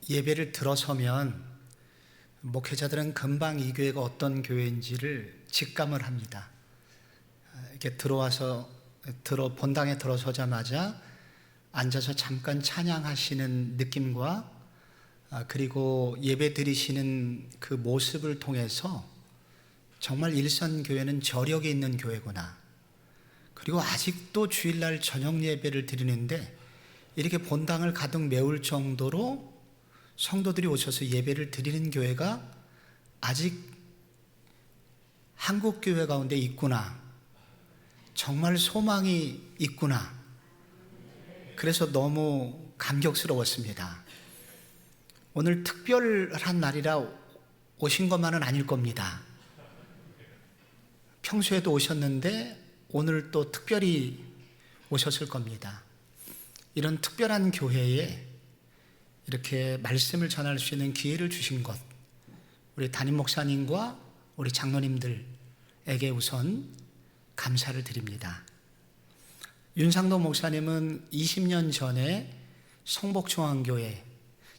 예배를 들어서면 목회자들은 금방 이 교회가 어떤 교회인지를 직감을 합니다. 이렇게 본당에 들어서자마자 앉아서 잠깐 찬양하시는 느낌과 그리고 예배 드리시는 그 모습을 통해서 정말 일선교회는 저력이 있는 교회구나. 그리고 아직도 주일날 저녁 예배를 드리는데 이렇게 본당을 가득 메울 정도로 성도들이 오셔서 예배를 드리는 교회가 아직 한국 교회 가운데 있구나. 정말 소망이 있구나. 그래서 너무 감격스러웠습니다. 오늘 특별한 날이라 오신 것만은 아닐 겁니다. 평소에도 오셨는데 오늘 또 특별히 오셨을 겁니다. 이런 특별한 교회에 이렇게 말씀을 전할 수 있는 기회를 주신 것, 우리 담임 목사님과 우리 장로님들에게 우선 감사를 드립니다. 윤상도 목사님은 20년 전에 성복중앙교회,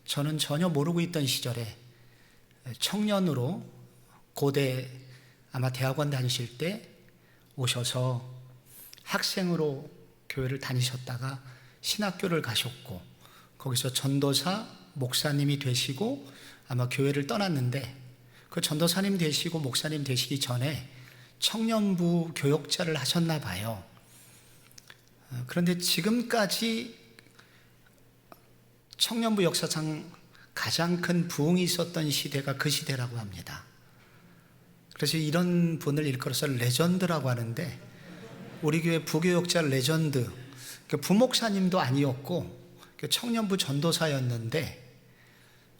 저는 전혀 모르고 있던 시절에 청년으로 고대 아마 대학원 다니실 때 오셔서 학생으로 교회를 다니셨다가 신학교를 가셨고 거기서 전도사 목사님이 되시고 아마 교회를 떠났는데 그 전도사님 되시고 목사님 되시기 전에 청년부 교역자를 하셨나 봐요. 그런데 지금까지 청년부 역사상 가장 큰 부흥이 있었던 시대가 그 시대라고 합니다. 그래서 이런 분을 일컬어서 레전드라고 하는데 우리 교회 부교역자 레전드, 부목사님도 아니었고 청년부 전도사였는데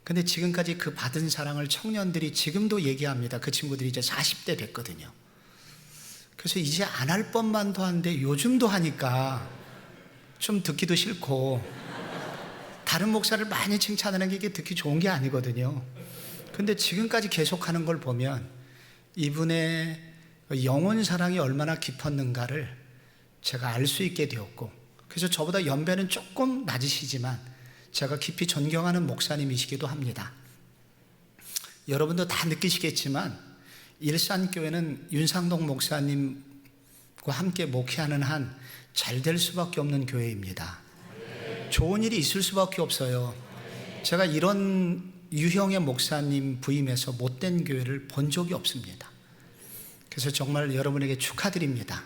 근데 지금까지 그 받은 사랑을 청년들이 지금도 얘기합니다. 그 친구들이 이제 40대 됐거든요. 그래서 이제 안 할 법만도 한데 요즘도 하니까 좀 듣기도 싫고 다른 목사를 많이 칭찬하는 게 이게 듣기 좋은 게 아니거든요. 근데 지금까지 계속하는 걸 보면 이분의 영혼 사랑이 얼마나 깊었는가를 제가 알 수 있게 되었고 그래서 저보다 연배는 조금 낮으시지만 제가 깊이 존경하는 목사님이시기도 합니다. 여러분도 다 느끼시겠지만 일산교회는 윤상동 목사님과 함께 목회하는 한 잘 될 수밖에 없는 교회입니다. 좋은 일이 있을 수밖에 없어요. 제가 이런 유형의 목사님 부임해서 못된 교회를 본 적이 없습니다. 그래서 정말 여러분에게 축하드립니다.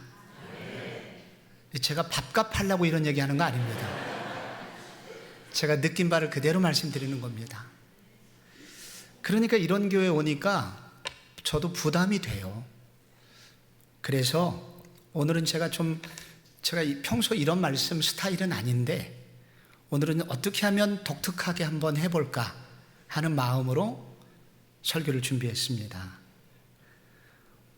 제가 밥값 하려고 이런 얘기 하는 거 아닙니다. 제가 느낀 바를 그대로 말씀드리는 겁니다. 그러니까 이런 교회에 오니까 저도 부담이 돼요. 그래서 오늘은 제가 평소 이런 말씀 스타일은 아닌데 오늘은 어떻게 하면 독특하게 한번 해볼까 하는 마음으로 설교를 준비했습니다.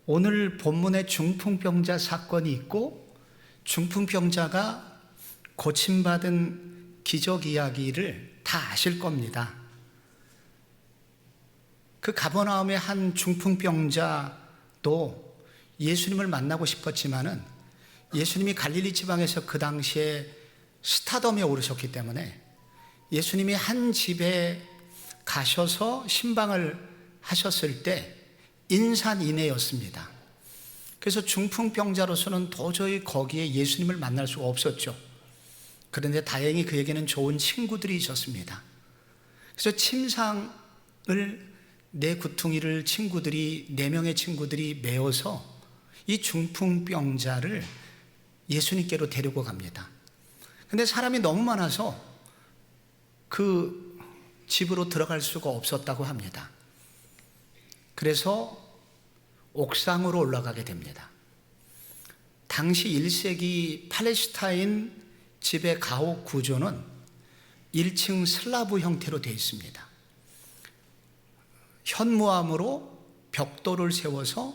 오늘 본문에 중풍병자 사건이 있고 중풍병자가 고침받은 기적 이야기를 다 아실 겁니다. 그 가버나움의 한 중풍병자도 예수님을 만나고 싶었지만은 예수님이 갈릴리 지방에서 그 당시에 스타덤에 오르셨기 때문에 예수님이 한 집에 가셔서 신방을 하셨을 때 인산인해였습니다. 그래서 중풍병자로서는 도저히 거기에 예수님을 만날 수가 없었죠. 그런데 다행히 그에게는 좋은 친구들이 있었습니다. 그래서 침상을 네 구퉁이를 4명의 친구들이 메어서 이 중풍병자를 예수님께로 데리고 갑니다. 근데 사람이 너무 많아서 그 집으로 들어갈 수가 없었다고 합니다. 그래서 옥상으로 올라가게 됩니다. 당시 1세기 팔레스타인 집의 가옥 구조는 1층 슬라브 형태로 되어 있습니다. 현무암으로 벽돌을 세워서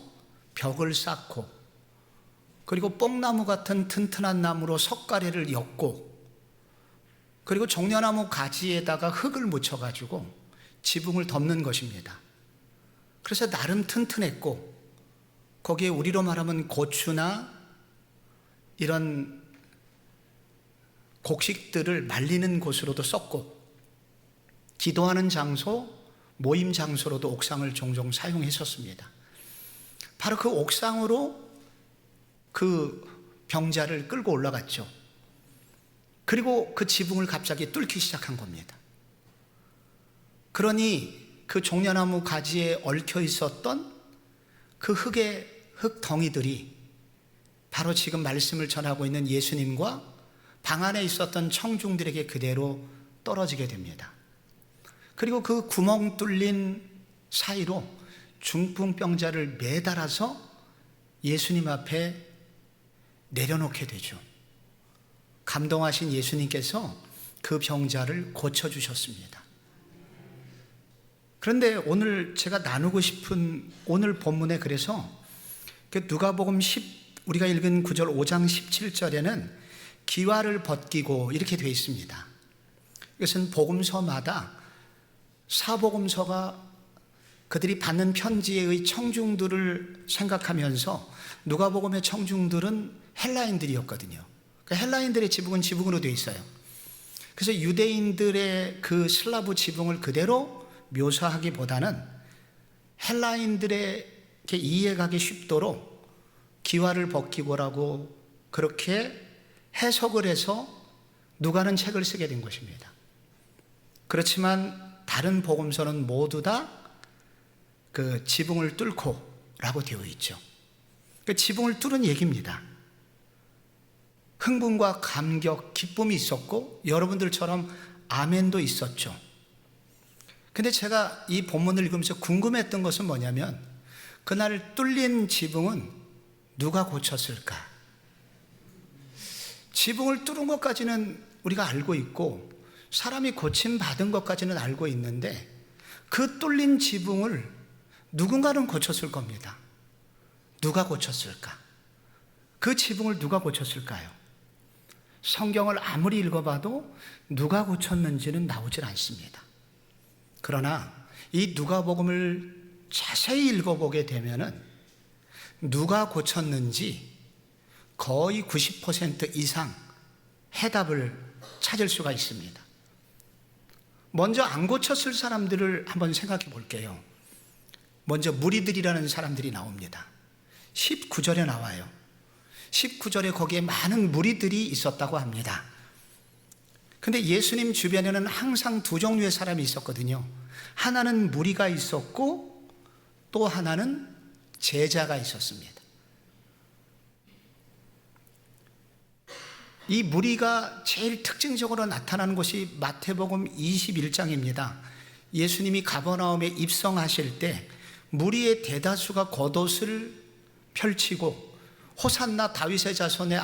벽을 쌓고 그리고 뽕나무 같은 튼튼한 나무로 석가래를 엮고 그리고 종려나무 가지에다가 흙을 묻혀가지고 지붕을 덮는 것입니다. 그래서 나름 튼튼했고 거기에 우리로 말하면 고추나 이런 곡식들을 말리는 곳으로도 썼고 기도하는 장소, 모임 장소로도 옥상을 종종 사용했었습니다. 바로 그 옥상으로 그 병자를 끌고 올라갔죠. 그리고 그 지붕을 갑자기 뚫기 시작한 겁니다. 그러니 그 종려나무 가지에 얽혀 있었던 그 흙덩이들이 바로 지금 말씀을 전하고 있는 예수님과 방 안에 있었던 청중들에게 그대로 떨어지게 됩니다. 그리고 그 구멍 뚫린 사이로 중풍병자를 매달아서 예수님 앞에 내려놓게 되죠. 감동하신 예수님께서 그 병자를 고쳐주셨습니다. 그런데 오늘 제가 나누고 싶은 오늘 본문에 그래서 누가복음 10, 우리가 읽은 9절 5장 17절에는 기와를 벗기고 이렇게 되어 있습니다. 이것은 복음서마다 사복음서가 그들이 받는 편지의 청중들을 생각하면서 누가복음의 청중들은 헬라인들이었거든요. 헬라인들의 지붕은 지붕으로 되어 있어요. 그래서 유대인들의 그 슬라브 지붕을 그대로 묘사하기보다는 헬라인들에게 이해가기 쉽도록 기와를 벗기고라고 그렇게 해석을 해서 누가는 책을 쓰게 된 것입니다. 그렇지만 다른 복음서는 모두 다 그 지붕을 뚫고 라고 되어 있죠. 그 지붕을 뚫은 얘기입니다. 흥분과 감격, 기쁨이 있었고 여러분들처럼 아멘도 있었죠. 근데 제가 이 본문을 읽으면서 궁금했던 것은 뭐냐면 그날 뚫린 지붕은 누가 고쳤을까? 지붕을 뚫은 것까지는 우리가 알고 있고 사람이 고침받은 것까지는 알고 있는데 그 뚫린 지붕을 누군가는 고쳤을 겁니다. 누가 고쳤을까? 그 지붕을 누가 고쳤을까요? 성경을 아무리 읽어봐도 누가 고쳤는지는 나오질 않습니다. 그러나 이 누가복음을 자세히 읽어보게 되면은 누가 고쳤는지 거의 90% 이상 해답을 찾을 수가 있습니다. 먼저 안 고쳤을 사람들을 한번 생각해 볼게요. 먼저 무리들이라는 사람들이 나옵니다. 19절에 나와요. 19절에 거기에 많은 무리들이 있었다고 합니다. 근데 예수님 주변에는 항상 두 종류의 사람이 있었거든요. 하나는 무리가 있었고 또 하나는 제자가 있었습니다. 이 무리가 제일 특징적으로 나타나는 것이 마태복음 21장입니다. 예수님이 가버나움에 입성하실 때 무리의 대다수가 겉옷을 펼치고 호산나 다윗의 자손의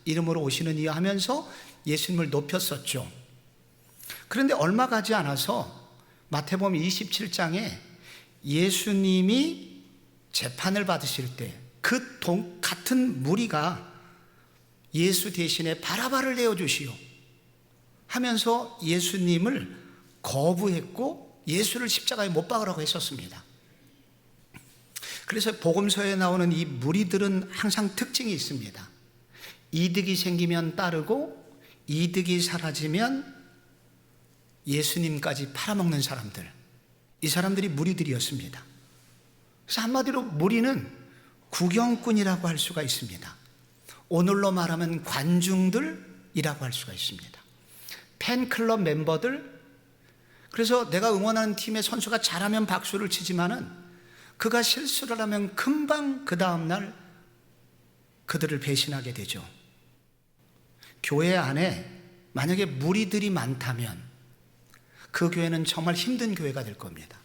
이름으로 오시는 이여 하면서 예수님을 높였었죠. 그런데 얼마 가지 않아서 마태복음 27장에 예수님이 재판을 받으실 때 그 같은 무리가 예수 대신에 바라바를 내어주시오 하면서 예수님을 거부했고 예수를 십자가에 못 박으라고 했었습니다. 그래서 복음서에 나오는 이 무리들은 항상 특징이 있습니다. 이득이 생기면 따르고 이득이 사라지면 예수님까지 팔아먹는 사람들, 이 사람들이 무리들이었습니다. 그래서 한마디로 무리는 구경꾼이라고 할 수가 있습니다. 오늘로 말하면 관중들이라고 할 수가 있습니다. 팬클럽 멤버들, 그래서 내가 응원하는 팀의 선수가 잘하면 박수를 치지만은 그가 실수를 하면 금방 그 다음날 그들을 배신하게 되죠. 교회 안에 만약에 무리들이 많다면 그 교회는 정말 힘든 교회가 될 겁니다.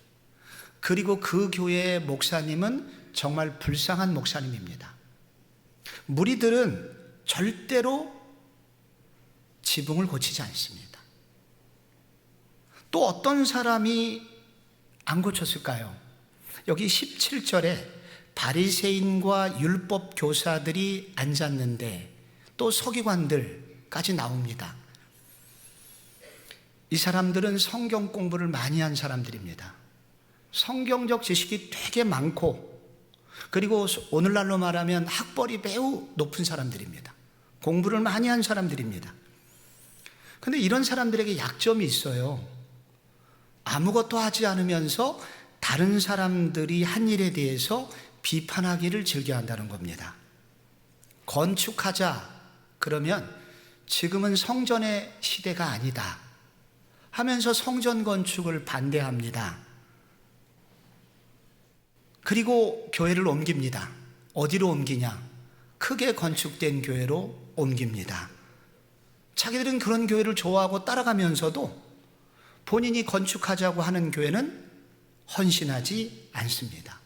그리고 그 교회의 목사님은 정말 불쌍한 목사님입니다. 무리들은 절대로 지붕을 고치지 않습니다. 또 어떤 사람이 안 고쳤을까요? 여기 17절에 바리새인과 율법 교사들이 앉았는데 또 서기관들까지 나옵니다. 이 사람들은 성경 공부를 많이 한 사람들입니다. 성경적 지식이 되게 많고 그리고 오늘날로 말하면 학벌이 매우 높은 사람들입니다. 공부를 많이 한 사람들입니다. 그런데 이런 사람들에게 약점이 있어요. 아무것도 하지 않으면서 다른 사람들이 한 일에 대해서 비판하기를 즐겨한다는 겁니다. 건축하자 그러면 지금은 성전의 시대가 아니다 하면서 성전 건축을 반대합니다. 그리고 교회를 옮깁니다. 어디로 옮기냐? 크게 건축된 교회로 옮깁니다. 자기들은 그런 교회를 좋아하고 따라가면서도 본인이 건축하자고 하는 교회는 헌신하지 않습니다.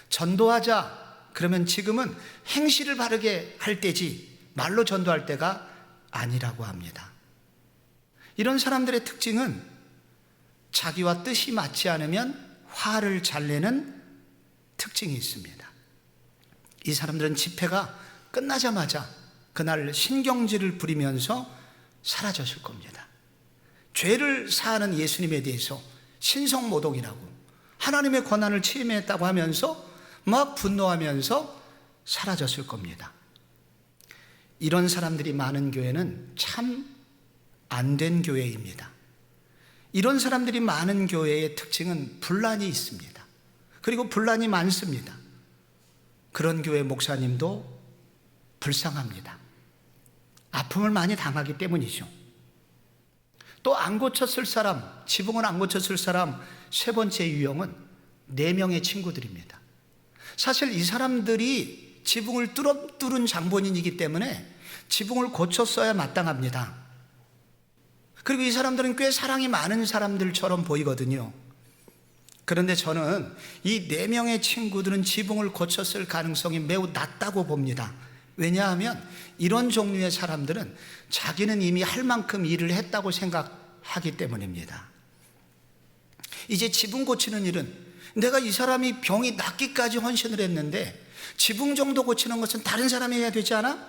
전도하자 그러면 지금은 행실을 바르게 할 때지 말로 전도할 때가 아니라고 합니다. 이런 사람들의 특징은 자기와 뜻이 맞지 않으면 화를 잘 내는 특징이 있습니다. 이 사람들은 집회가 끝나자마자 그날 신경질을 부리면서 사라졌을 겁니다. 죄를 사하는 예수님에 대해서 신성모독이라고 하나님의 권한을 침해했다고 하면서 막 분노하면서 사라졌을 겁니다. 이런 사람들이 많은 교회는 참 안 된 교회입니다. 이런 사람들이 많은 교회의 특징은 분란이 있습니다. 그리고 분란이 많습니다. 그런 교회 목사님도 불쌍합니다. 아픔을 많이 당하기 때문이죠. 또 안 고쳤을 사람, 지붕을 안 고쳤을 사람 세 번째 유형은 4명의 친구들입니다. 사실 이 사람들이 지붕을 뚫은 장본인이기 때문에 지붕을 고쳤어야 마땅합니다. 그리고 이 사람들은 꽤 사랑이 많은 사람들처럼 보이거든요. 그런데 저는 이 4명의 친구들은 지붕을 고쳤을 가능성이 매우 낮다고 봅니다. 왜냐하면 이런 종류의 사람들은 자기는 이미 할 만큼 일을 했다고 생각하기 때문입니다. 이제 지붕 고치는 일은 내가 이 사람이 병이 낫기까지 헌신을 했는데 지붕 정도 고치는 것은 다른 사람이 해야 되지 않아?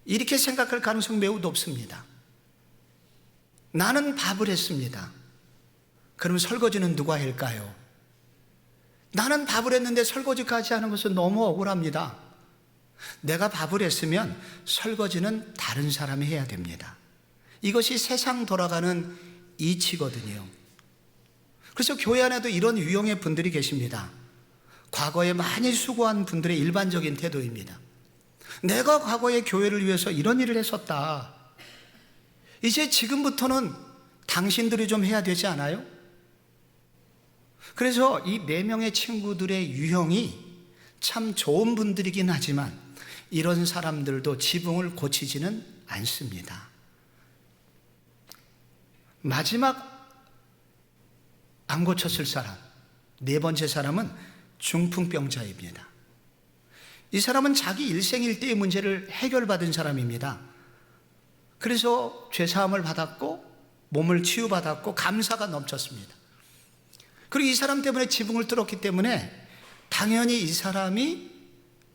이렇게 생각할 가능성이 매우 높습니다. 나는 밥을 했습니다. 그럼 설거지는 누가 할까요? 나는 밥을 했는데 설거지까지 하는 것은 너무 억울합니다. 내가 밥을 했으면 설거지는 다른 사람이 해야 됩니다. 이것이 세상 돌아가는 이치거든요. 그래서 교회 안에도 이런 유형의 분들이 계십니다. 과거에 많이 수고한 분들의 일반적인 태도입니다. 내가 과거에 교회를 위해서 이런 일을 했었다. 이제 지금부터는 당신들이 좀 해야 되지 않아요? 그래서 이 4명의 친구들의 유형이 참 좋은 분들이긴 하지만 이런 사람들도 지붕을 고치지는 않습니다. 마지막 안 고쳤을 사람, 4번째 사람은 중풍병자입니다. 이 사람은 자기 일생일대의 문제를 해결받은 사람입니다. 그래서 죄사함을 받았고 몸을 치유받았고 감사가 넘쳤습니다. 그리고 이 사람 때문에 지붕을 뚫었기 때문에 당연히 이 사람이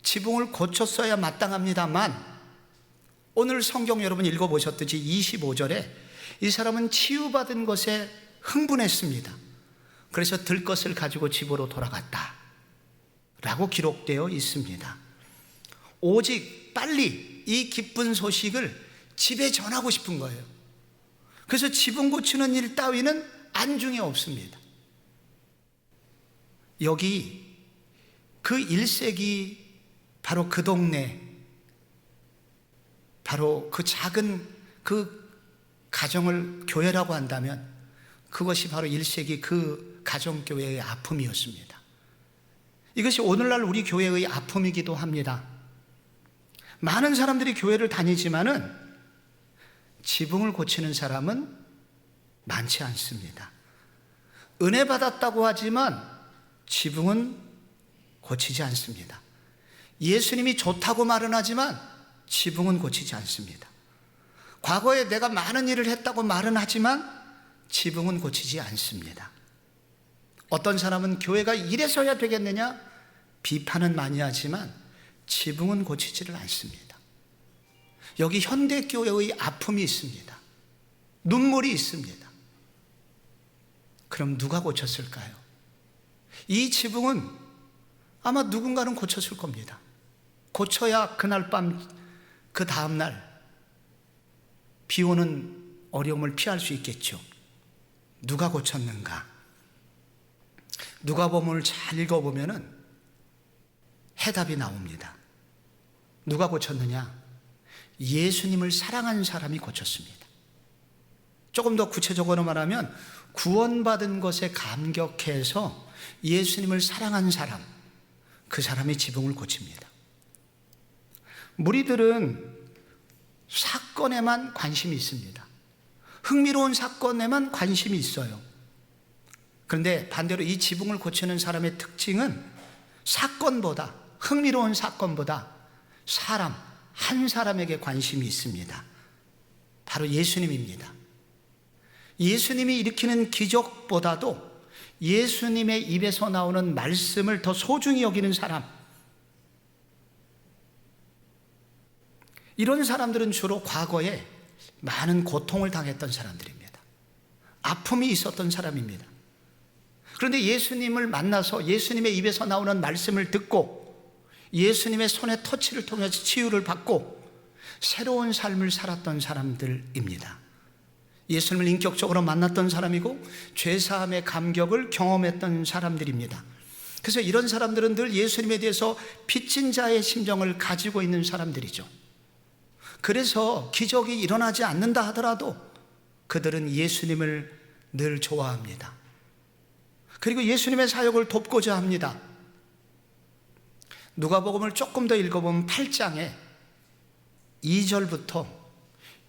지붕을 고쳤어야 마땅합니다만 오늘 성경 여러분 읽어보셨듯이 25절에 이 사람은 치유받은 것에 흥분했습니다. 그래서 들 것을 가지고 집으로 돌아갔다 라고 기록되어 있습니다. 오직 빨리 이 기쁜 소식을 집에 전하고 싶은 거예요. 그래서 지붕 고치는 일 따위는 안중에 없습니다. 여기 그 1세기 바로 그 동네, 바로 그 작은 그 가정을 교회라고 한다면 그것이 바로 1세기 그 가정교회의 아픔이었습니다. 이것이 오늘날 우리 교회의 아픔이기도 합니다. 많은 사람들이 교회를 다니지만은 지붕을 고치는 사람은 많지 않습니다. 은혜 받았다고 하지만 지붕은 고치지 않습니다. 예수님이 좋다고 말은 하지만 지붕은 고치지 않습니다. 과거에 내가 많은 일을 했다고 말은 하지만 지붕은 고치지 않습니다. 어떤 사람은 교회가 이래서야 되겠느냐 비판은 많이 하지만 지붕은 고치지를 않습니다. 여기 현대교회의 아픔이 있습니다. 눈물이 있습니다. 그럼 누가 고쳤을까요? 이 지붕은 아마 누군가는 고쳤을 겁니다. 고쳐야 그날 밤, 그 다음날 비 오는 어려움을 피할 수 있겠죠. 누가 고쳤는가? 누가복음을 잘 읽어보면은 해답이 나옵니다. 누가 고쳤느냐? 예수님을 사랑한 사람이 고쳤습니다. 조금 더 구체적으로 말하면 구원받은 것에 감격해서 예수님을 사랑한 사람, 그 사람이 지붕을 고칩니다. 무리들은 사건에만 관심이 있습니다. 흥미로운 사건에만 관심이 있어요. 그런데 반대로 이 지붕을 고치는 사람의 특징은 사건보다, 흥미로운 사건보다 사람, 한 사람에게 관심이 있습니다. 바로 예수님입니다. 예수님이 일으키는 기적보다도 예수님의 입에서 나오는 말씀을 더 소중히 여기는 사람, 이런 사람들은 주로 과거에 많은 고통을 당했던 사람들입니다. 아픔이 있었던 사람입니다. 그런데 예수님을 만나서 예수님의 입에서 나오는 말씀을 듣고 예수님의 손의 터치를 통해서 치유를 받고 새로운 삶을 살았던 사람들입니다. 예수님을 인격적으로 만났던 사람이고 죄사함의 감격을 경험했던 사람들입니다. 그래서 이런 사람들은 늘 예수님에 대해서 빚진 자의 심정을 가지고 있는 사람들이죠. 그래서 기적이 일어나지 않는다 하더라도 그들은 예수님을 늘 좋아합니다. 그리고 예수님의 사역을 돕고자 합니다. 누가복음을 조금 더 읽어보면 8장에 2절부터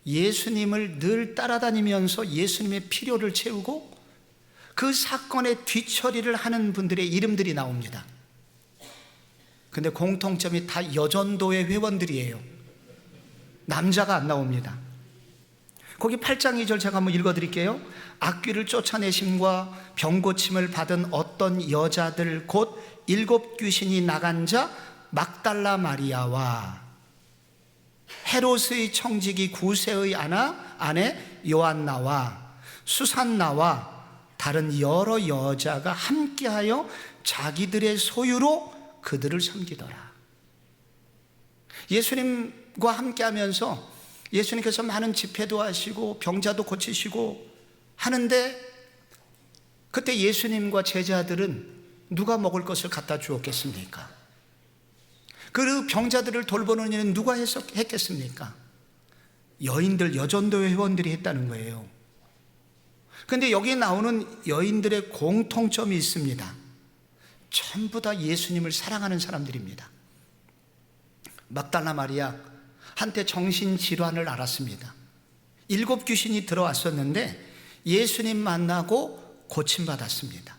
예수님을 늘 따라다니면서 예수님의 필요를 채우고 그 사건의 뒤처리를 하는 분들의 이름들이 나옵니다. 근데 공통점이 다 여전도의 회원들이에요. 남자가 안 나옵니다. 거기 8장 2절 제가 한번 읽어드릴게요. 악귀를 쫓아내심과 병고침을 받은 어떤 여자들 곧 7 귀신이 나간 자 막달라 마리아와 헤롯의 청지기 구세의 아내 요한나와 수산나와 다른 여러 여자가 함께하여 자기들의 소유로 그들을 섬기더라. 예수님과 함께하면서 예수님께서 많은 집회도 하시고 병자도 고치시고 하는데 그때 예수님과 제자들은 누가 먹을 것을 갖다 주었겠습니까? 그 병자들을 돌보는 일은 누가 했겠습니까? 여인들, 여전도의 회원들이 했다는 거예요. 그런데 여기에 나오는 여인들의 공통점이 있습니다. 전부 다 예수님을 사랑하는 사람들입니다. 막달라 마리아, 한때 정신질환을 앓았습니다. 7 귀신이 들어왔었는데 예수님 만나고 고침받았습니다.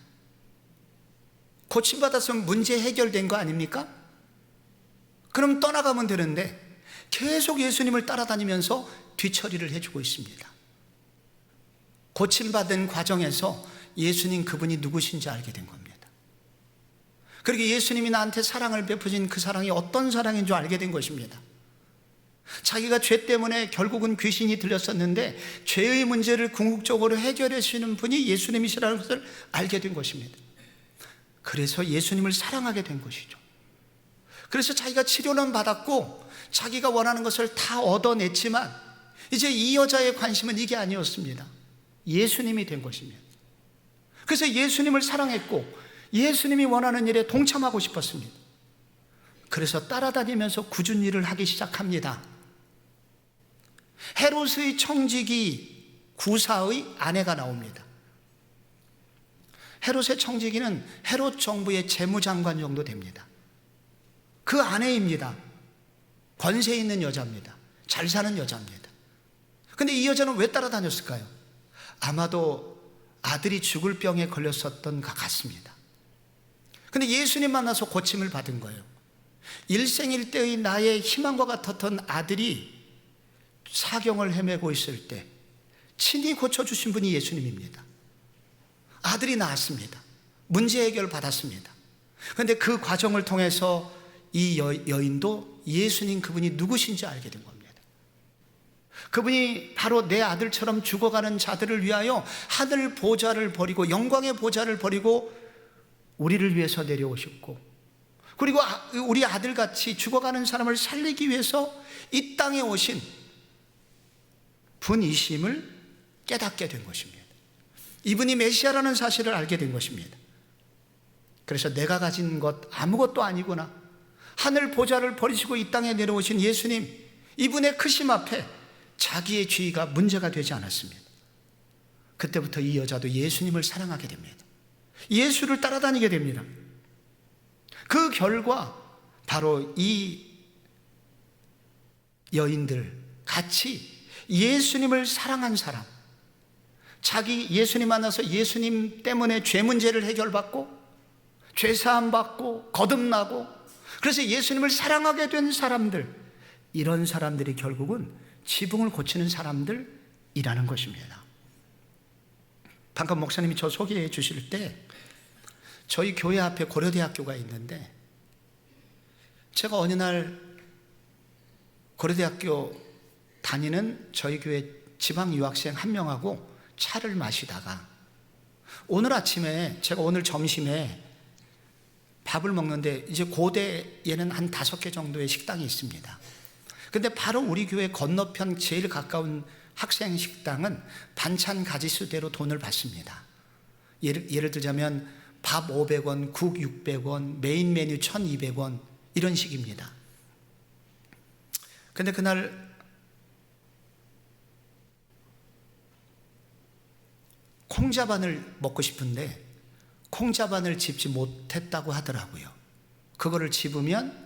고침받았으면 문제 해결된 거 아닙니까? 그럼 떠나가면 되는데 계속 예수님을 따라다니면서 뒤처리를 해주고 있습니다. 고침받은 과정에서 예수님 그분이 누구신지 알게 된 겁니다. 그리고 예수님이 나한테 사랑을 베푸신 그 사랑이 어떤 사랑인 줄 알게 된 것입니다. 자기가 죄 때문에 결국은 귀신이 들렸었는데 죄의 문제를 궁극적으로 해결해 주시는 분이 예수님이시라는 것을 알게 된 것입니다. 그래서 예수님을 사랑하게 된 것이죠. 그래서 자기가 치료는 받았고 자기가 원하는 것을 다 얻어냈지만 이제 이 여자의 관심은 이게 아니었습니다. 예수님이 된 것입니다. 그래서 예수님을 사랑했고 예수님이 원하는 일에 동참하고 싶었습니다. 그래서 따라다니면서 굳은 일을 하기 시작합니다. 헤롯의 청지기 구사의 아내가 나옵니다. 헤롯의 청지기는 헤롯 정부의 재무장관 정도 됩니다. 그 아내입니다. 권세 있는 여자입니다. 잘 사는 여자입니다. 근데 이 여자는 왜 따라다녔을까요? 아마도 아들이 죽을 병에 걸렸었던 것 같습니다. 근데 예수님 만나서 고침을 받은 거예요. 일생일대의 나의 희망과 같았던 아들이 사경을 헤매고 있을 때 친히 고쳐주신 분이 예수님입니다. 아들이 나았습니다. 문제 해결 받았습니다. 그런데 그 과정을 통해서 이 여인도 예수님 그분이 누구신지 알게 된 겁니다. 그분이 바로 내 아들처럼 죽어가는 자들을 위하여 하늘 보좌를 버리고 영광의 보좌를 버리고 우리를 위해서 내려오셨고 그리고 우리 아들같이 죽어가는 사람을 살리기 위해서 이 땅에 오신 분이심을 깨닫게 된 것입니다. 이분이 메시아라는 사실을 알게 된 것입니다. 그래서 내가 가진 것 아무것도 아니구나. 하늘 보좌를 버리시고 이 땅에 내려오신 예수님, 이분의 크심 앞에 자기의 죄가 문제가 되지 않았습니다. 그때부터 이 여자도 예수님을 사랑하게 됩니다. 예수를 따라다니게 됩니다. 그 결과 바로 이 여인들 같이 예수님을 사랑한 사람, 자기 예수님 만나서 예수님 때문에 죄 문제를 해결받고 죄사함 받고 거듭나고 그래서 예수님을 사랑하게 된 사람들, 이런 사람들이 결국은 지붕을 고치는 사람들이라는 것입니다. 방금 목사님이 저 소개해 주실 때 저희 교회 앞에 고려대학교가 있는데 제가 어느 날 고려대학교 다니는 저희 교회 지방 유학생 한 명하고 차를 마시다가 오늘 아침에 제가 오늘 점심에 밥을 먹는데 이제 고대에는 한 5개 정도의 식당이 있습니다. 근데 바로 우리 교회 건너편 제일 가까운 학생 식당은 반찬 가지수대로 돈을 받습니다. 예를 들자면 밥 500원, 국 600원, 메인 메뉴 1200원 이런 식입니다. 근데 그날 콩자반을 먹고 싶은데 콩자반을 집지 못했다고 하더라고요. 그거를 집으면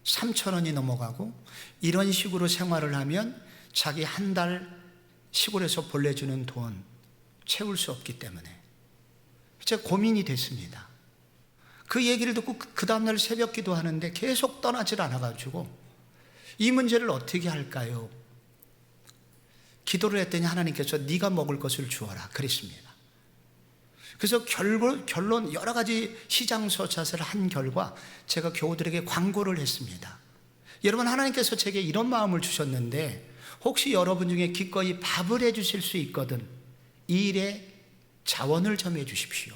3,000원이 넘어가고 이런 식으로 생활을 하면 자기 한 달 시골에서 보내주는 돈 채울 수 없기 때문에 제가 고민이 됐습니다. 그 얘기를 듣고 그 다음날 새벽 기도하는데 계속 떠나질 않아가지고 이 문제를 어떻게 할까요? 기도를 했더니 하나님께서 네가 먹을 것을 주어라 그랬습니다. 그래서 결론 여러 가지 시장조사를 한 결과 제가 교우들에게 광고를 했습니다. 여러분, 하나님께서 제게 이런 마음을 주셨는데 혹시 여러분 중에 기꺼이 밥을 해주실 수 있거든 이 일에 자원을 좀 해주십시오.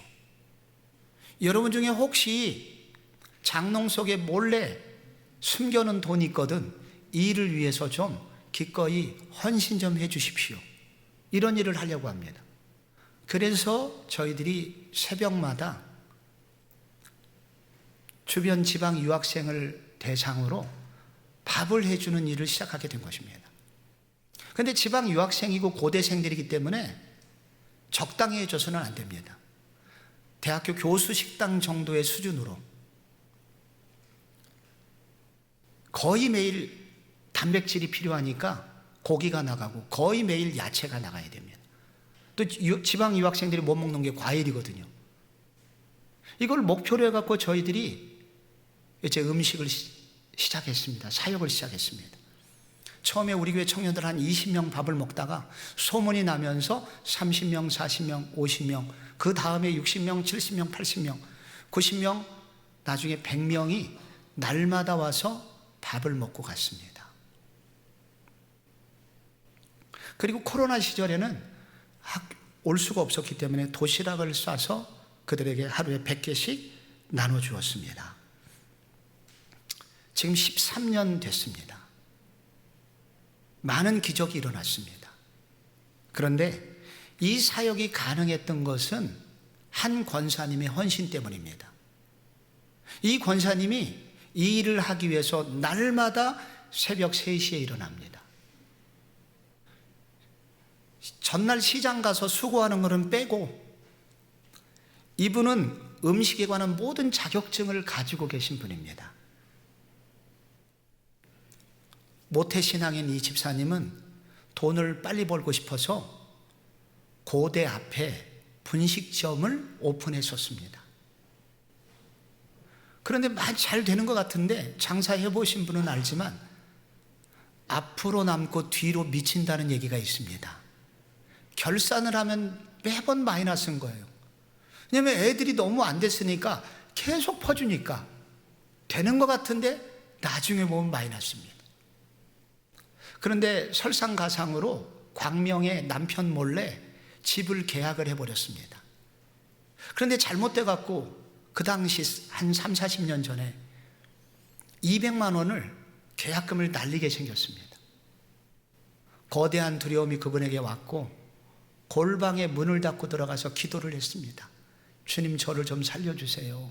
여러분 중에 혹시 장롱 속에 몰래 숨겨놓은 돈이 있거든 이 일을 위해서 좀 기꺼이 헌신 좀 해주십시오. 이런 일을 하려고 합니다. 그래서 저희들이 새벽마다 주변 지방 유학생을 대상으로 밥을 해주는 일을 시작하게 된 것입니다. 그런데 지방 유학생이고 고대생들이기 때문에 적당히 해줘서는 안 됩니다. 대학교 교수 식당 정도의 수준으로 거의 매일 단백질이 필요하니까 고기가 나가고 거의 매일 야채가 나가야 됩니다. 또 지방 유학생들이 못 먹는 게 과일이거든요. 이걸 목표로 해갖고 저희들이 이제 음식을 시작했습니다. 사역을 시작했습니다. 처음에 우리 교회 청년들 한 20명 밥을 먹다가 소문이 나면서 30명, 40명, 50명, 그 다음에 60명, 70명, 80명, 90명, 나중에 100명이 날마다 와서 밥을 먹고 갔습니다. 그리고 코로나 시절에는 올 수가 없었기 때문에 도시락을 싸서 그들에게 하루에 100개씩 나눠주었습니다. 지금 13년 됐습니다. 많은 기적이 일어났습니다. 그런데 이 사역이 가능했던 것은 한 권사님의 헌신 때문입니다. 이 권사님이 이 일을 하기 위해서 날마다 새벽 3시에 일어납니다. 전날 시장 가서 수고하는 것은 빼고 이분은 음식에 관한 모든 자격증을 가지고 계신 분입니다. 모태신앙인 이 집사님은 돈을 빨리 벌고 싶어서 고대 앞에 분식점을 오픈했었습니다. 그런데 잘 되는 것 같은데 장사해 보신 분은 알지만 앞으로 남고 뒤로 미친다는 얘기가 있습니다. 결산을 하면 매번 마이너스인 거예요. 왜냐하면 애들이 너무 안 됐으니까 계속 퍼주니까 되는 것 같은데 나중에 보면 마이너스입니다. 그런데 설상가상으로 광명의 남편 몰래 집을 계약을 해버렸습니다. 그런데 잘못돼갖고 그 당시 한 3, 40년 전에 200만 원을 계약금을 날리게 생겼습니다. 거대한 두려움이 그분에게 왔고 골방에 문을 닫고 들어가서 기도를 했습니다. 주님, 저를 좀 살려주세요.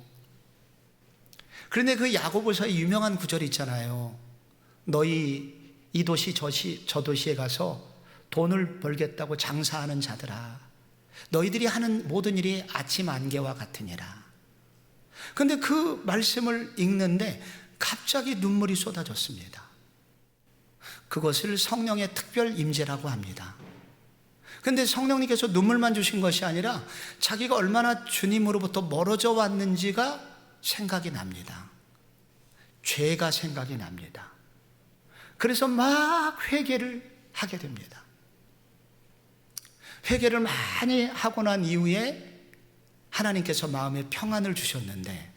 그런데 그 야고보서의 유명한 구절이 있잖아요. 너희 이 도시 저 도시에 가서 돈을 벌겠다고 장사하는 자들아, 너희들이 하는 모든 일이 아침 안개와 같으니라. 그런데 그 말씀을 읽는데 갑자기 눈물이 쏟아졌습니다. 그것을 성령의 특별 임재라고 합니다. 그런데 성령님께서 눈물만 주신 것이 아니라 자기가 얼마나 주님으로부터 멀어져 왔는지가 생각이 납니다. 죄가 생각이 납니다. 그래서 막 회개를 하게 됩니다. 회개를 많이 하고 난 이후에 하나님께서 마음에 평안을 주셨는데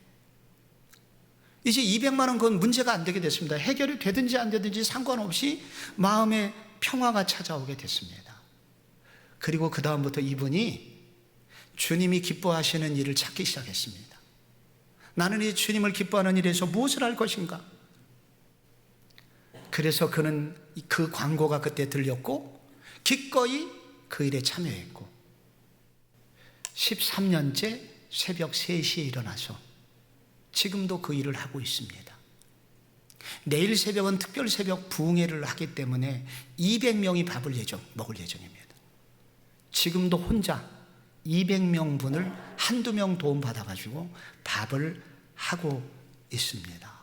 이제 200만 원 그건 문제가 안 되게 됐습니다. 해결이 되든지 안 되든지 상관없이 마음에 평화가 찾아오게 됐습니다. 그리고 그 다음부터 이분이 주님이 기뻐하시는 일을 찾기 시작했습니다. 나는 이 주님을 기뻐하는 일에서 무엇을 할 것인가? 그래서 그는 그 광고가 그때 들렸고 기꺼이 그 일에 참여했고 13년째 새벽 3시에 일어나서 지금도 그 일을 하고 있습니다. 내일 새벽은 특별 새벽 부흥회를 하기 때문에 200명이 밥을 먹을 예정입니다. 지금도 혼자 200명 분을 한두 명 도움 받아가지고 밥을 하고 있습니다.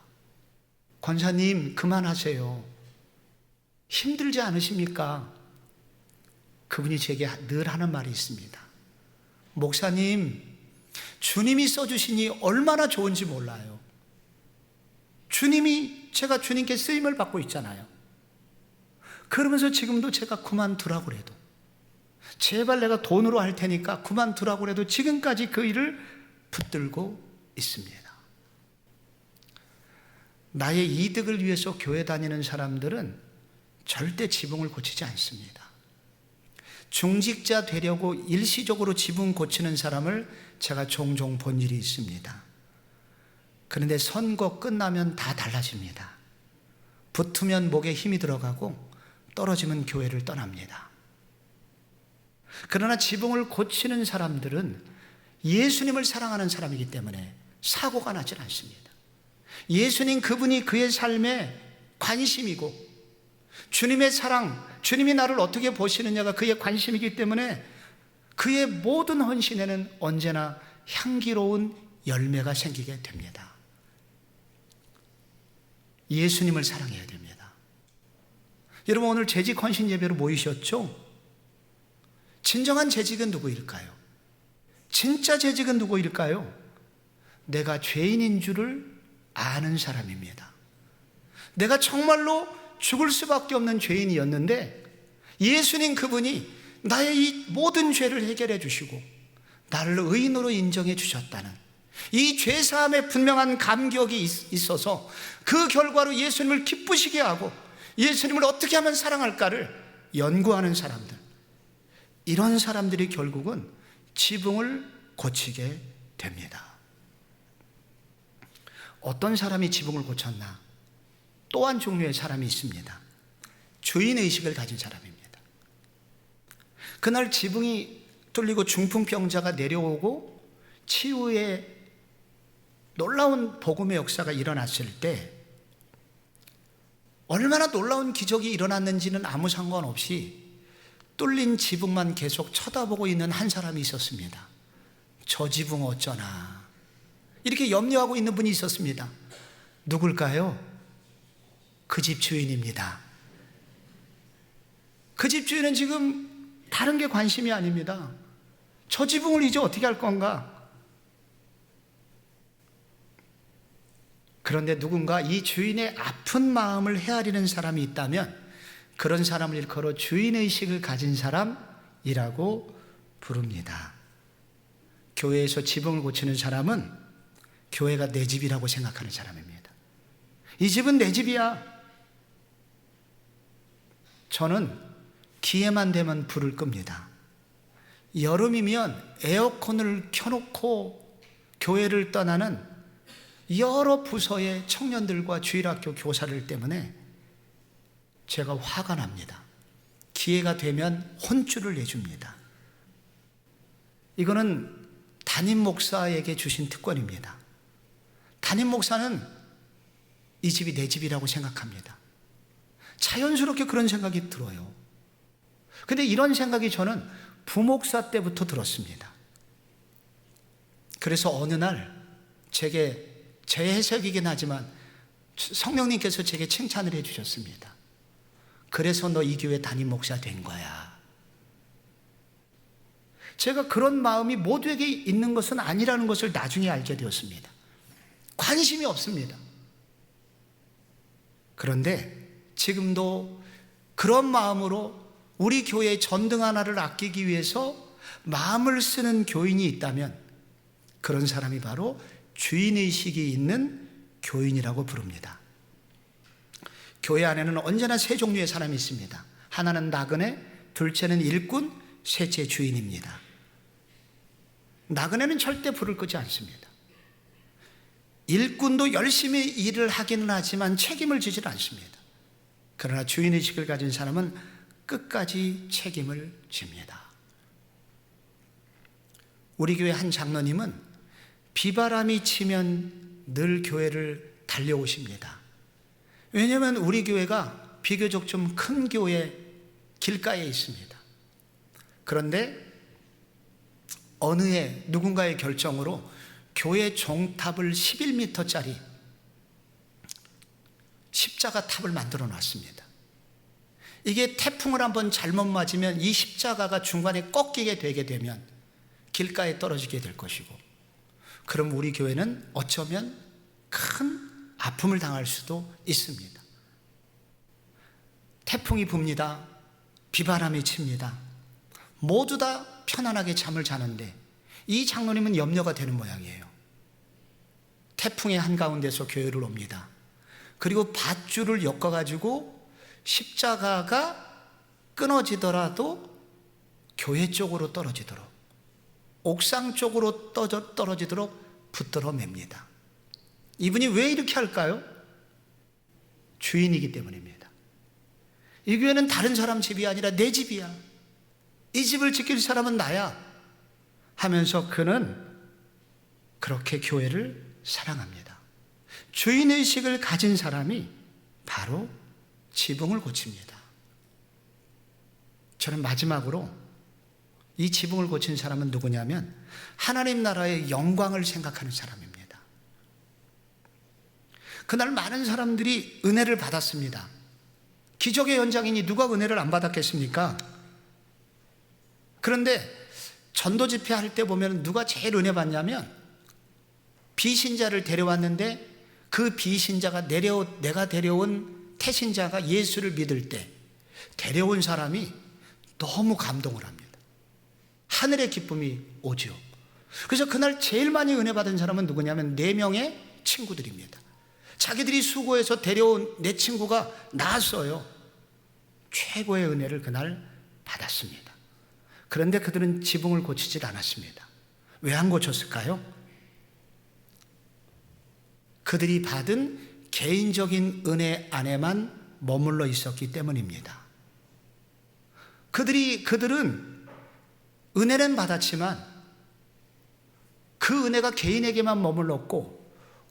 권사님, 그만하세요. 힘들지 않으십니까? 그분이 제게 늘 하는 말이 있습니다. 목사님, 주님이 써주시니 얼마나 좋은지 몰라요. 제가 주님께 쓰임을 받고 있잖아요. 그러면서 지금도 제가 그만두라고 그래도, 제발 내가 돈으로 할 테니까 그만두라고 그래도 지금까지 그 일을 붙들고 있습니다. 나의 이득을 위해서 교회 다니는 사람들은 절대 지붕을 고치지 않습니다. 중직자 되려고 일시적으로 지붕 고치는 사람을 제가 종종 본 일이 있습니다. 그런데 선거 끝나면 다 달라집니다. 붙으면 목에 힘이 들어가고 떨어지면 교회를 떠납니다. 그러나 지붕을 고치는 사람들은 예수님을 사랑하는 사람이기 때문에 사고가 나질 않습니다. 예수님 그분이 그의 삶에 관심이고 주님의 사랑, 주님이 나를 어떻게 보시느냐가 그의 관심이기 때문에 그의 모든 헌신에는 언제나 향기로운 열매가 생기게 됩니다. 예수님을 사랑해야 됩니다. 여러분, 오늘 재직 헌신 예배로 모이셨죠? 진정한 재직은 누구일까요? 진짜 재직은 누구일까요? 내가 죄인인 줄을 아는 사람입니다. 내가 정말로 죽을 수밖에 없는 죄인이었는데 예수님 그분이 나의 이 모든 죄를 해결해 주시고 나를 의인으로 인정해 주셨다는 이 죄사함에 분명한 감격이 있어서 그 결과로 예수님을 기쁘시게 하고 예수님을 어떻게 하면 사랑할까를 연구하는 사람들, 이런 사람들이 결국은 지붕을 고치게 됩니다. 어떤 사람이 지붕을 고쳤나? 또 한 종류의 사람이 있습니다. 주인의식을 가진 사람입니다. 그날 지붕이 뚫리고 중풍병자가 내려오고 치유의 놀라운 복음의 역사가 일어났을 때 얼마나 놀라운 기적이 일어났는지는 아무 상관없이 뚫린 지붕만 계속 쳐다보고 있는 한 사람이 있었습니다. 저 지붕 어쩌나 이렇게 염려하고 있는 분이 있었습니다. 누굴까요? 그 집 주인입니다. 그 집 주인은 지금 다른 게 관심이 아닙니다. 저 지붕을 이제 어떻게 할 건가? 그런데 누군가 이 주인의 아픈 마음을 헤아리는 사람이 있다면 그런 사람을 일컬어 주인의식을 가진 사람이라고 부릅니다. 교회에서 지붕을 고치는 사람은 교회가 내 집이라고 생각하는 사람입니다. 이 집은 내 집이야. 저는 기회만 되면 불을 끕니다. 여름이면 에어컨을 켜놓고 교회를 떠나는 여러 부서의 청년들과 주일학교 교사들 때문에 제가 화가 납니다. 기회가 되면 혼쭐을 내줍니다. 이거는 담임 목사에게 주신 특권입니다. 담임 목사는 이 집이 내 집이라고 생각합니다. 자연스럽게 그런 생각이 들어요. 근데 이런 생각이 저는 부목사 때부터 들었습니다. 그래서 어느 날 제게, 제 해석이긴 하지만 성령님께서 제게 칭찬을 해주셨습니다. 그래서 너 이 교회 담임 목사 된 거야. 제가 그런 마음이 모두에게 있는 것은 아니라는 것을 나중에 알게 되었습니다. 관심이 없습니다. 그런데 지금도 그런 마음으로 우리 교회의 전등 하나를 아끼기 위해서 마음을 쓰는 교인이 있다면 그런 사람이 바로 주인의식이 있는 교인이라고 부릅니다. 교회 안에는 언제나 세 종류의 사람이 있습니다. 하나는 나그네, 둘째는 일꾼, 셋째 주인입니다. 나그네는 절대 불을 끄지 않습니다. 일꾼도 열심히 일을 하기는 하지만 책임을 지질 않습니다. 그러나 주인의식을 가진 사람은 끝까지 책임을 집니다. 우리 교회 한 장로님은 비바람이 치면 늘 교회를 달려오십니다. 왜냐하면 우리 교회가 비교적 좀 큰 교회 길가에 있습니다. 그런데 어느 해 누군가의 결정으로 교회 종탑을 11m짜리 십자가 탑을 만들어 놨습니다. 이게 태풍을 한번 잘못 맞으면 이 십자가가 중간에 꺾이게 되게 되면 길가에 떨어지게 될 것이고, 그럼 우리 교회는 어쩌면 큰 아픔을 당할 수도 있습니다. 태풍이 붑니다. 비바람이 칩니다. 모두 다 편안하게 잠을 자는데 이 장로님은 염려가 되는 모양이에요. 태풍의 한가운데서 교회를 옵니다. 그리고 밧줄을 엮어가지고 십자가가 끊어지더라도 교회 쪽으로 떨어지도록, 옥상 쪽으로 떨어지도록 붙들어 맵니다. 이분이 왜 이렇게 할까요? 주인이기 때문입니다. 이 교회는 다른 사람 집이 아니라 내 집이야. 이 집을 지킬 사람은 나야 하면서 그는 그렇게 교회를 사랑합니다. 주인의식을 가진 사람이 바로 지붕을 고칩니다. 저는 마지막으로 이 지붕을 고친 사람은 누구냐면 하나님 나라의 영광을 생각하는 사람입니다. 그날 많은 사람들이 은혜를 받았습니다. 기적의 현장이니 누가 은혜를 안 받았겠습니까? 그런데 전도 집회 할 때 보면 누가 제일 은혜 받냐면 비신자를 데려왔는데 그 비신자가 내가 데려온 태신자가 예수를 믿을 때 데려온 사람이 너무 감동을 합니다. 하늘의 기쁨이 오죠. 그래서 그날 제일 많이 은혜 받은 사람은 누구냐면 4명의 친구들입니다. 자기들이 수고해서 데려온 내 친구가 나았어요. 최고의 은혜를 그날 받았습니다. 그런데 그들은 지붕을 고치질 않았습니다. 왜 안 고쳤을까요? 그들이 받은 개인적인 은혜 안에만 머물러 있었기 때문입니다. 그들은 은혜는 받았지만 그 은혜가 개인에게만 머물렀고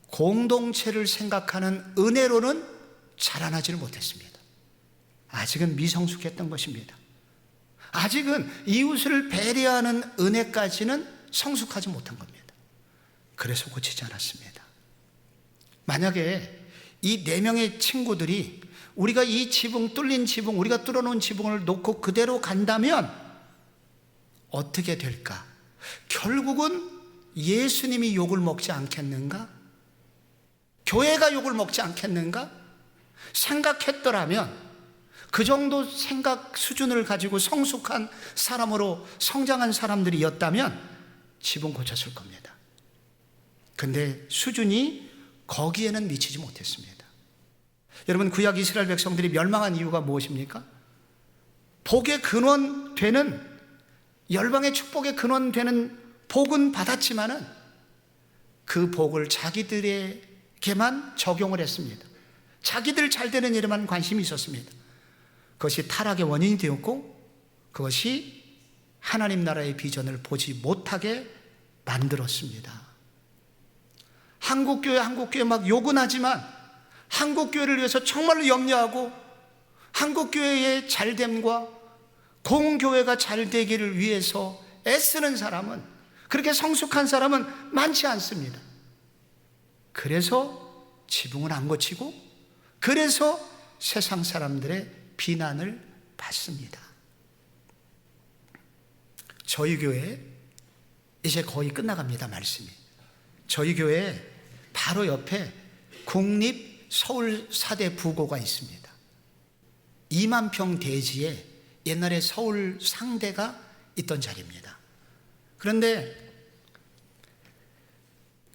공동체를 생각하는 은혜로는 자라나지를 못했습니다. 아직은 미성숙했던 것입니다. 아직은 이웃을 배려하는 은혜까지는 성숙하지 못한 겁니다. 그래서 고치지 않았습니다. 만약에 이 4명의 친구들이 우리가 이 지붕, 뚫린 지붕, 우리가 뚫어놓은 지붕을 놓고 그대로 간다면 어떻게 될까? 결국은 예수님이 욕을 먹지 않겠는가? 교회가 욕을 먹지 않겠는가? 생각했더라면 그 정도 생각 수준을 가지고 성숙한 사람으로 성장한 사람들이었다면 지붕 고쳤을 겁니다. 근데 수준이 거기에는 미치지 못했습니다. 여러분, 구약 이스라엘 백성들이 멸망한 이유가 무엇입니까? 복의 근원 되는, 열방의 축복의 근원 되는 복은 받았지만은 그 복을 자기들에게만 적용을 했습니다. 자기들 잘 되는 일에만 관심이 있었습니다. 그것이 타락의 원인이 되었고 그것이 하나님 나라의 비전을 보지 못하게 만들었습니다. 한국교회 막 욕은 하지만 한국교회를 위해서 정말로 염려하고 한국교회의 잘됨과 공교회가 잘 되기를 위해서 애쓰는 사람은, 그렇게 성숙한 사람은 많지 않습니다. 그래서 지붕은 안 고치고, 그래서 세상 사람들의 비난을 받습니다. 저희 교회 이제 거의 끝나갑니다. 말씀이. 저희 교회 바로 옆에 국립 서울 사대 부고가 있습니다. 2만 평 대지에 옛날에 서울 상대가 있던 자리입니다.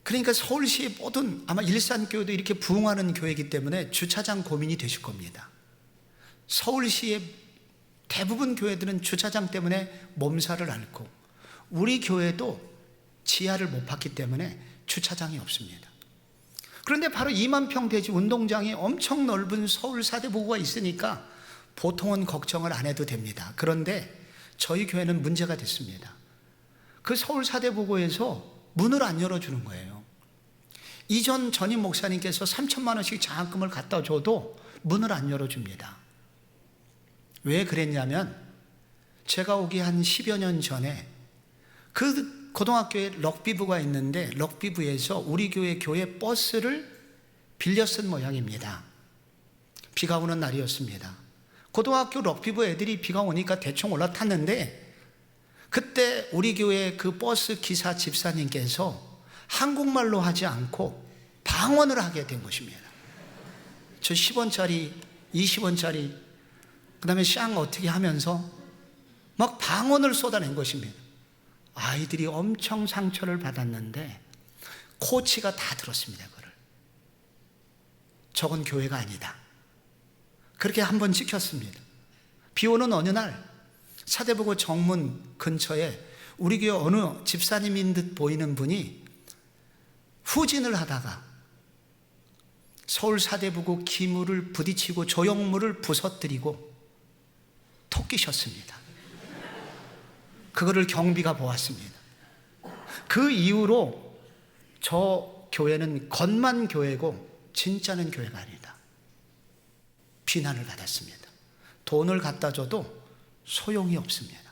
그러니까 서울시의 모든, 아마 일산교회도 이렇게 부흥하는 교회이기 때문에 주차장 고민이 되실 겁니다. 서울시의 대부분 교회들은 주차장 때문에 몸살을 앓고, 우리 교회도 지하를 못 팠기 때문에 주차장이 없습니다. 그런데 바로 2만 평 대지 운동장이 엄청 넓은 서울 사대부고가 있으니까 보통은 걱정을 안 해도 됩니다. 그런데 저희 교회는 문제가 됐습니다. 그 서울 사대부고에서 문을 안 열어주는 거예요. 이전 전임 목사님께서 3천만 원씩 장학금을 갖다 줘도 문을 안 열어줍니다. 왜 그랬냐면, 제가 오기 한 10여 년 전에 그 고등학교에 럭비부가 있는데 럭비부에서 우리 교회 버스를 빌려 쓴 모양입니다. 비가 오는 날이었습니다. 고등학교 럭비부 애들이 비가 오니까 대충 올라탔는데, 그때 우리 교회 그 버스 기사 집사님께서 한국말로 하지 않고 방언을 하게 된 것입니다. 저 10원짜리, 20원짜리, 그 다음에 샹 어떻게 하면서 막 방언을 쏟아낸 것입니다. 아이들이 엄청 상처를 받았는데 코치가 다 들었습니다. 그걸. 저건 교회가 아니다. 그렇게 한번 찍혔습니다. 비 오는 어느 날 사대부고 정문 근처에 우리 교회 어느 집사님인 듯 보이는 분이 후진을 하다가 서울 사대부고 기물을 부딪히고 조형물을 부서뜨리고 토끼셨습니다. 그거를 경비가 보았습니다. 그 이후로 저 교회는 겉만 교회고 진짜는 교회가 아니다. 비난을 받았습니다. 돈을 갖다 줘도 소용이 없습니다.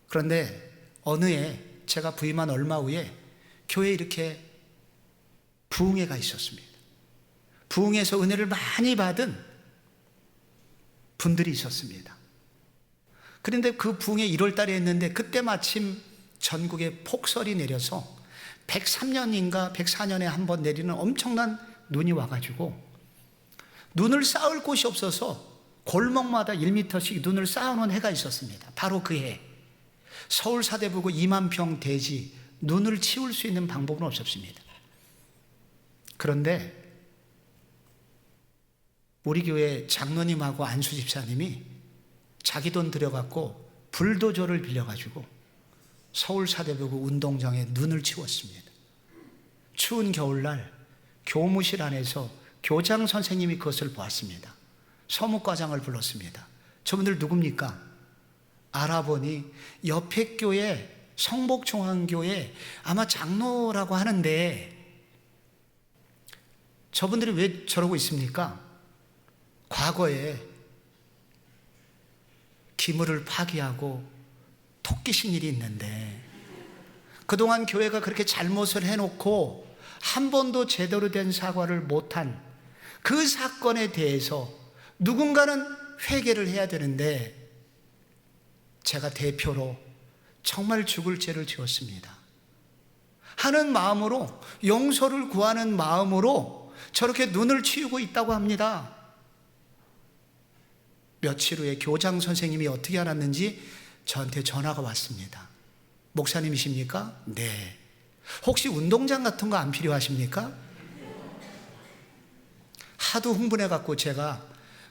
그런데 어느 해 제가 부임한 얼마 후에 교회에 이렇게 부흥회가 있었습니다. 부흥회에서 은혜를 많이 받은 분들이 있었습니다. 그런데 그 부흥회 1월 달에 했는데 그때 마침 전국에 폭설이 내려서 103년인가 104년에 한 번 내리는 엄청난 눈이 와가지고 눈을 쌓을 곳이 없어서 골목마다 1m씩 눈을 쌓아놓은 해가 있었습니다. 바로 그 해 서울 사대부고 2만 평 대지 눈을 치울 수 있는 방법은 없었습니다. 그런데 우리 교회 장로님하고 안수 집사님이 자기 돈 들여갖고 불도저를 빌려가지고 서울 사대부고 운동장에 눈을 치웠습니다. 추운 겨울날 교무실 안에서 교장 선생님이 그것을 보았습니다. 서무과장을 불렀습니다. 저분들 누굽니까? 알아보니 옆에 교회 성복중앙교회 아마 장로라고 하는데 저분들이 왜 저러고 있습니까? 과거에 기물을 파기하고 토끼신 일이 있는데 그동안 교회가 그렇게 잘못을 해놓고 한 번도 제대로 된 사과를 못한 그 사건에 대해서 누군가는 회개를 해야 되는데 제가 대표로 정말 죽을 죄를 지었습니다 하는 마음으로, 용서를 구하는 마음으로 저렇게 눈을 치우고 있다고 합니다. 며칠 후에 교장 선생님이 어떻게 알았는지 저한테 전화가 왔습니다. 목사님이십니까? 네. 혹시 운동장 같은 거 안 필요하십니까? 하도 흥분해갖고 제가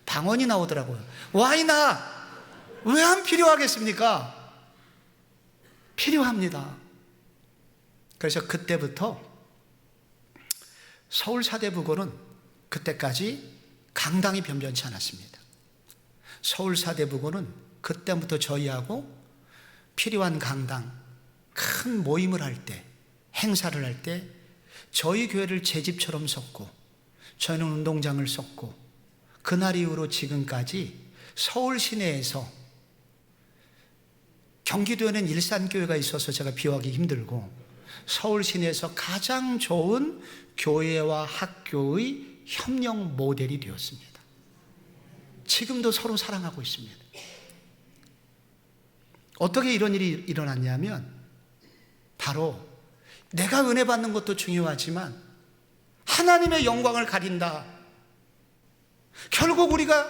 방언이 나오더라고요. 와이나 왜 안 필요하겠습니까? 필요합니다. 그래서 그때부터 서울 사대부고는 그때까지 강당이 변변치 않았습니다. 서울 사대부고는 그때부터 저희하고 필요한 강당, 큰 모임을 할 때, 행사를 할 때 저희 교회를 제 집처럼 썼고, 저희는 운동장을 썼고, 그날 이후로 지금까지 서울 시내에서, 경기도에는 일산교회가 있어서 제가 비유하기 힘들고, 서울 시내에서 가장 좋은 교회와 학교의 협력 모델이 되었습니다. 지금도 서로 사랑하고 있습니다. 어떻게 이런 일이 일어났냐면, 바로 내가 은혜 받는 것도 중요하지만 하나님의 영광을 가린다. 결국 우리가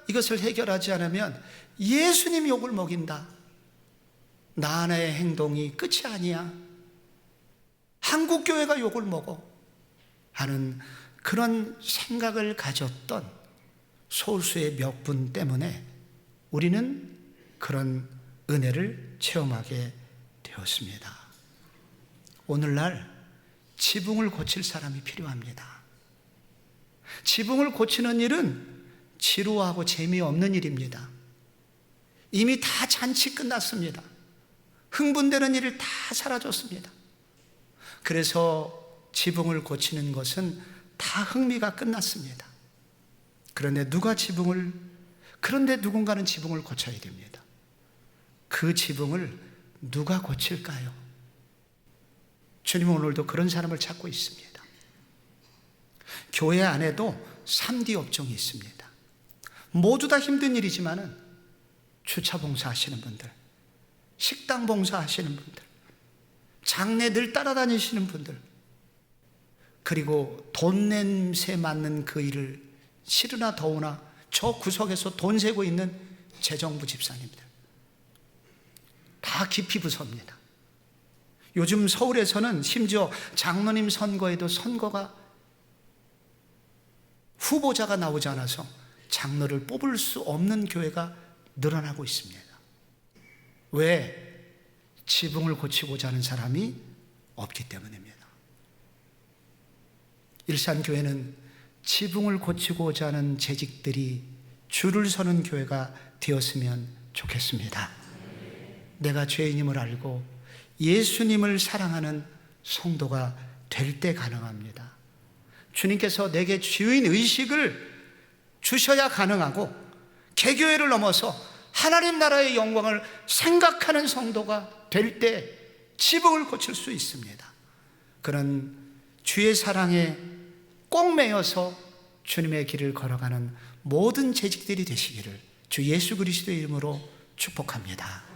이것을 해결하지 않으면 예수님이 욕을 먹인다. 나 하나의 행동이 끝이 아니야. 한국교회가 욕을 먹어. 하는 그런 생각을 가졌던 소수의 몇 분 때문에 우리는 그런 은혜를 체험하게 되었습니다. 오늘날 지붕을 고칠 사람이 필요합니다. 지붕을 고치는 일은 지루하고 재미없는 일입니다. 이미 다 잔치 끝났습니다. 흥분되는 일이 다 사라졌습니다. 그래서 지붕을 고치는 것은 다 흥미가 끝났습니다. 그런데 누군가는 지붕을 고쳐야 됩니다. 그 지붕을 누가 고칠까요? 주님은 오늘도 그런 사람을 찾고 있습니다. 교회 안에도 3D 업종이 있습니다. 모두 다 힘든 일이지만은 주차 봉사하시는 분들, 식당 봉사하시는 분들, 장례 늘 따라다니시는 분들, 그리고 돈 냄새 맡는 그 일을 싫으나 더우나 저 구석에서 돈 세고 있는 재정부 집사님들, 다 깊이 부서입니다. 요즘 서울에서는 심지어 장로님 선거에도 선거가 후보자가 나오지 않아서 장로를 뽑을 수 없는 교회가 늘어나고 있습니다. 왜? 지붕을 고치고자 하는 사람이 없기 때문입니다. 일산교회는 지붕을 고치고자 하는 재직들이 줄을 서는 교회가 되었으면 좋겠습니다. 내가 죄인임을 알고 예수님을 사랑하는 성도가 될 때 가능합니다. 주님께서 내게 주인 의식을 주셔야 가능하고, 개교회를 넘어서 하나님 나라의 영광을 생각하는 성도가 될 때 지붕을 고칠 수 있습니다. 그런 주의 사랑에 꼭 매여서 주님의 길을 걸어가는 모든 재직들이 되시기를 주 예수 그리스도의 이름으로 축복합니다.